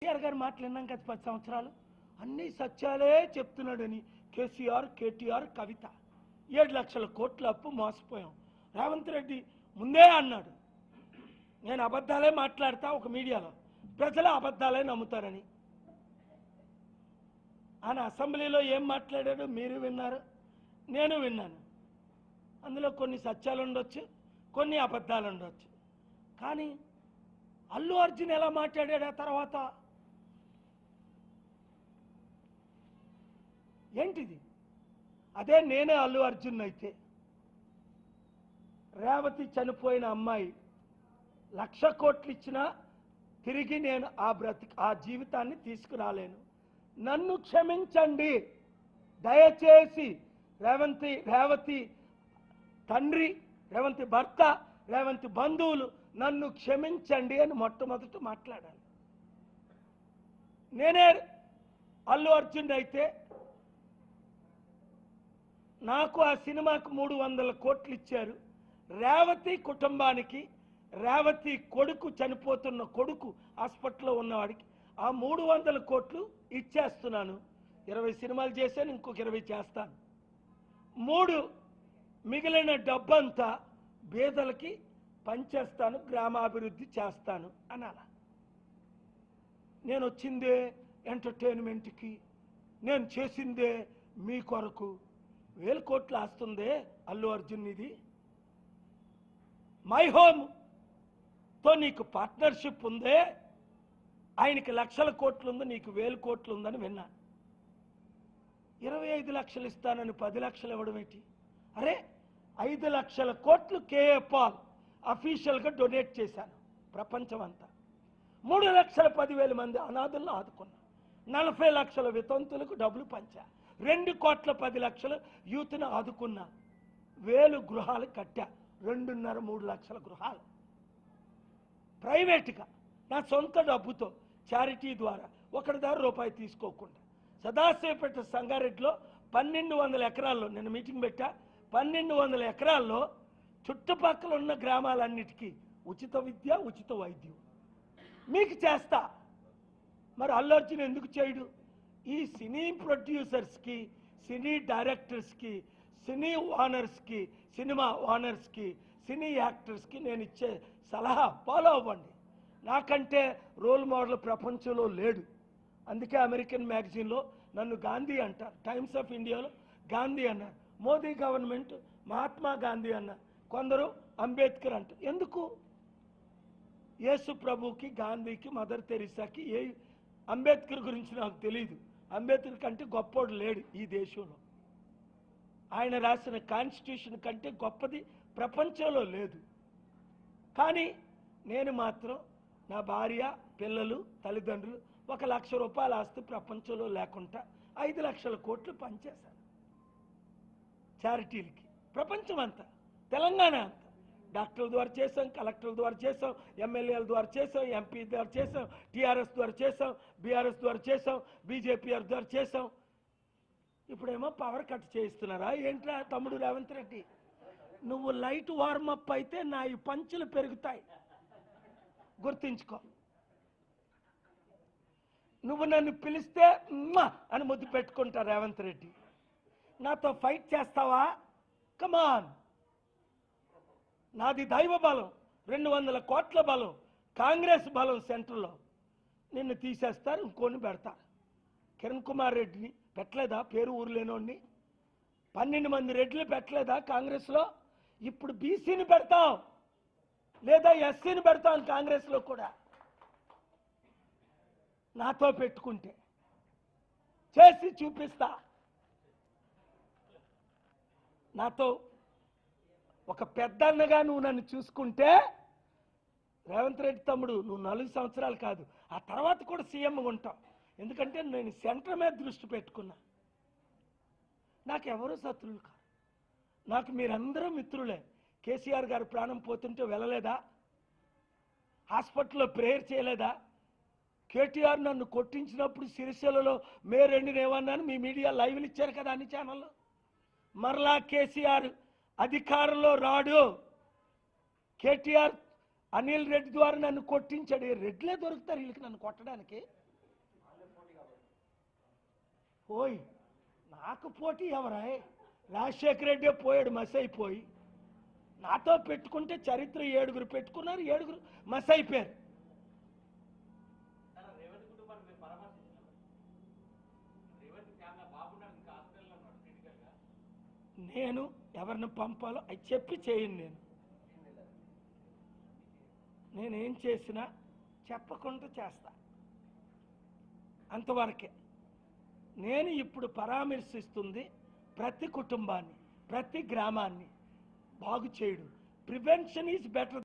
కేసీఆర్ గారు మాట్లాడినాం కదా 10 సంవత్సరాలు అన్ని సత్యాలే చెప్తున్నాడని కేసీఆర్, కేటీఆర్, కవిత 7 లక్షల కోట్ల అప్పు మోసపోయాం. రేవంత్ రెడ్డి ముందే అన్నాడు, నేను అబద్ధాలే మాట్లాడతా ఒక మీడియాలో, ప్రజలు అబద్ధాలే నమ్ముతారని. ఆయన అసెంబ్లీలో ఏం మాట్లాడాడో మీరు విన్నారు, నేను విన్నాను. అందులో కొన్ని సత్యాలు ఉండొచ్చు, కొన్ని అబద్ధాలు ఉండొచ్చు. కానీ అల్లు అర్జున్ ఎలా మాట్లాడాడు ఆ తర్వాత? ఏంటిది? అదే నేనే అల్లు అర్జున్ అయితే రేవతి చనిపోయిన అమ్మాయి 1,00,000 కోట్లు ఇచ్చినా తిరిగి నేను ఆ జీవితాన్ని తీసుకురాలేను. నన్ను క్షమించండి దయచేసి. రేవతి తండ్రి, రేవంతి భర్త, రేవంతి బంధువులు నన్ను క్షమించండి అని మొట్టమొదట మాట్లాడాలి. నేనే అల్లు అర్జున్ అయితే నాకు ఆ సినిమాకు 300 కోట్లు ఇచ్చారు. రేవతి కుటుంబానికి, రేవతి కొడుకు చనిపోతున్న కొడుకు హాస్పిటల్లో ఉన్నవాడికి ఆ 300 కోట్లు ఇచ్చేస్తున్నాను. 20 సినిమాలు చేశాను, ఇంకొక 20 చేస్తాను. 3 మిగిలిన డబ్బంతా పేదలకి పంచేస్తాను, గ్రామాభివృద్ధి చేస్తాను అనాల. నేను వచ్చిందే ఎంటర్టైన్మెంట్కి, నేను చేసిందే మీ కొరకు. 1000 కోట్లు ఆస్తుందే అల్లు అర్జున్. ఇది మై హోమ్తో నీకు పార్ట్నర్షిప్ ఉందే, ఆయనకి 1,00,000 కోట్లు ఉంది, నీకు 1000 కోట్లు ఉందని విన్నాను. 25 లక్షలు ఇస్తానని 10 లక్షలు ఇవ్వడం ఏంటి? అరే 5 లక్షల కోట్లు కేఏ పాల్ అఫీషియల్గా డొనేట్ చేశాను ప్రపంచం అంతా. 3,10,000 మంది అనాథులను ఆదుకున్నా. 40 లక్షల వితంతులకు డబ్బులు పంచా. 2,10,00,000 యూత్ని ఆదుకున్నా. 1000 గృహాలు కట్టా. 2.5-3 లక్షల గృహాలు ప్రైవేట్గా నా సొంత డబ్బుతో చారిటీ ద్వారా ఒకరి దగ్గర రూపాయి తీసుకోకుండా. సదాశివపేట సంగారెడ్డిలో 1,200 ఎకరాల్లో నేను మీటింగ్ పెట్టా. 1,200 ఎకరాల్లో చుట్టుపక్కల ఉన్న గ్రామాలన్నిటికీ ఉచిత విద్య, ఉచిత వైద్యం మీకు చేస్తా. మరి అల్లు అర్జున్ ఎందుకు చేయడు? ఈ సినీ ప్రొడ్యూసర్స్కి, సినీ డైరెక్టర్స్కి, సినీ ఓనర్స్కి, సినిమా ఓనర్స్కి, సినీ యాక్టర్స్కి నేను ఇచ్చే సలహా ఫాలో అవ్వండి. నాకంటే రోల్ మోడల్ ప్రపంచంలో లేడు. అందుకే అమెరికన్ మ్యాగజైన్లో నన్ను గాంధీ అంటారు, టైమ్స్ ఆఫ్ ఇండియాలో గాంధీ అన్నారు, మోదీ గవర్నమెంట్ మహాత్మా గాంధీ అన్నారు, కొందరు అంబేద్కర్ అంటారు. ఎందుకు? యేసు ప్రభుకి, గాంధీకి, మదర్ తెరీసాకి అంబేద్కర్ గురించి నాకు తెలియదు. అంబేద్కర్ కంటే గొప్పోడు లేడు ఈ దేశంలో. ఆయన రాసిన కాన్స్టిట్యూషన్ కంటే గొప్పది ప్రపంచంలో లేదు. కానీ నేను మాత్రం నా భార్య, పిల్లలు, తల్లిదండ్రులు 1,00,000 రూపాయల ఆస్తి ప్రపంచంలో లేకుండా 5 లక్షల కోట్లు పనిచేశాను చారిటీలకి. ప్రపంచం అంతా, తెలంగాణ అంతా డాక్టర్ల ద్వారా చేసాం, కలెక్టర్ల ద్వారా చేసాం, ఎమ్మెల్యేల ద్వారా చేసాం, ఎంపీ ద్వారా చేసాం, టీఆర్ఎస్ ద్వారా చేసాం, బీఆర్ఎస్ ద్వారా చేసాం, బీజేపీ ద్వారా చేసాం. ఇప్పుడేమో పవర్ కట్ చేయిస్తున్నారా ఏంట్రా తమ్ముడు రేవంత్ రెడ్డి? నువ్వు లైట్ వార్మప్ అయితే నా ఈ పంచులు పెరుగుతాయి, గుర్తించుకో. నువ్వు నన్ను పిలిస్తే అని ముద్దు పెట్టుకుంటా రేవంత్ రెడ్డి. నాతో ఫైట్ చేస్తావా? కమాన్. నాది దైవ బలం, 200 కోట్ల బలం, కాంగ్రెస్ బలం సెంటర్లో. నిన్ను తీసేస్తారు, ఇంకోని పెడతారు. కిరణ్ కుమార్ రెడ్డిని పెట్టలేదా? పేరు ఊరు లేనోడిని. 12 మంది రెడ్లు పెట్టలేదా కాంగ్రెస్లో? ఇప్పుడు బీసీని పెడతాం, లేదా ఎస్సీని పెడతాం కాంగ్రెస్లో కూడా. నాతో పెట్టుకుంటే చేసి చూపిస్తా. నాతో ఒక పెద్దన్నగా నువ్వు నన్ను చూసుకుంటే, రేవంత్ రెడ్డి తమ్ముడు నువ్వు 4 సంవత్సరాలు కాదు, ఆ తర్వాత కూడా సీఎంగా ఉంటావు. ఎందుకంటే నేను సెంటర్ మీద దృష్టి పెట్టుకున్నా. నాకెవరూ శత్రువులు కాదు, నాకు మీరందరూ మిత్రులే. కేసీఆర్ గారు ప్రాణం పోతుంటే వెళ్ళలేదా? హాస్పిటల్లో ప్రేయర్ చేయలేదా? కేటీఆర్ నన్ను కొట్టించినప్పుడు సిరిసిల్లలో మే 2న ఏమన్నాను? మీ మీడియా లైవ్లు ఇచ్చారు కదా అన్ని ఛానల్లో. మరలా కేసీఆర్ అధికారంలో రాడు, కేటీఆర్ అనిల్ రెడ్డి ద్వారా నన్ను కొట్టించాడు. రెడ్లే దొరుకుతారు వీళ్ళకి నన్ను కొట్టడానికి. పోయి నాకు పోటీ ఎవరాయ్? రాజశేఖర రెడ్డి పోయాడు మస్ అయిపోయి. నాతో పెట్టుకుంటే చరిత్ర 7గురు పెట్టుకున్నారు, 7గురు మస్ అయిపోయారు. నేను ఎవరిని పంపాలో అది చెప్పి చేయను. నేనేం చేసినా చెప్పకుండా చేస్తా, అంతవరకే. నేను ఇప్పుడు పరామర్శిస్తుంది ప్రతి కుటుంబాన్ని, ప్రతి గ్రామాన్ని బాగు చేయడం. Prevention is better.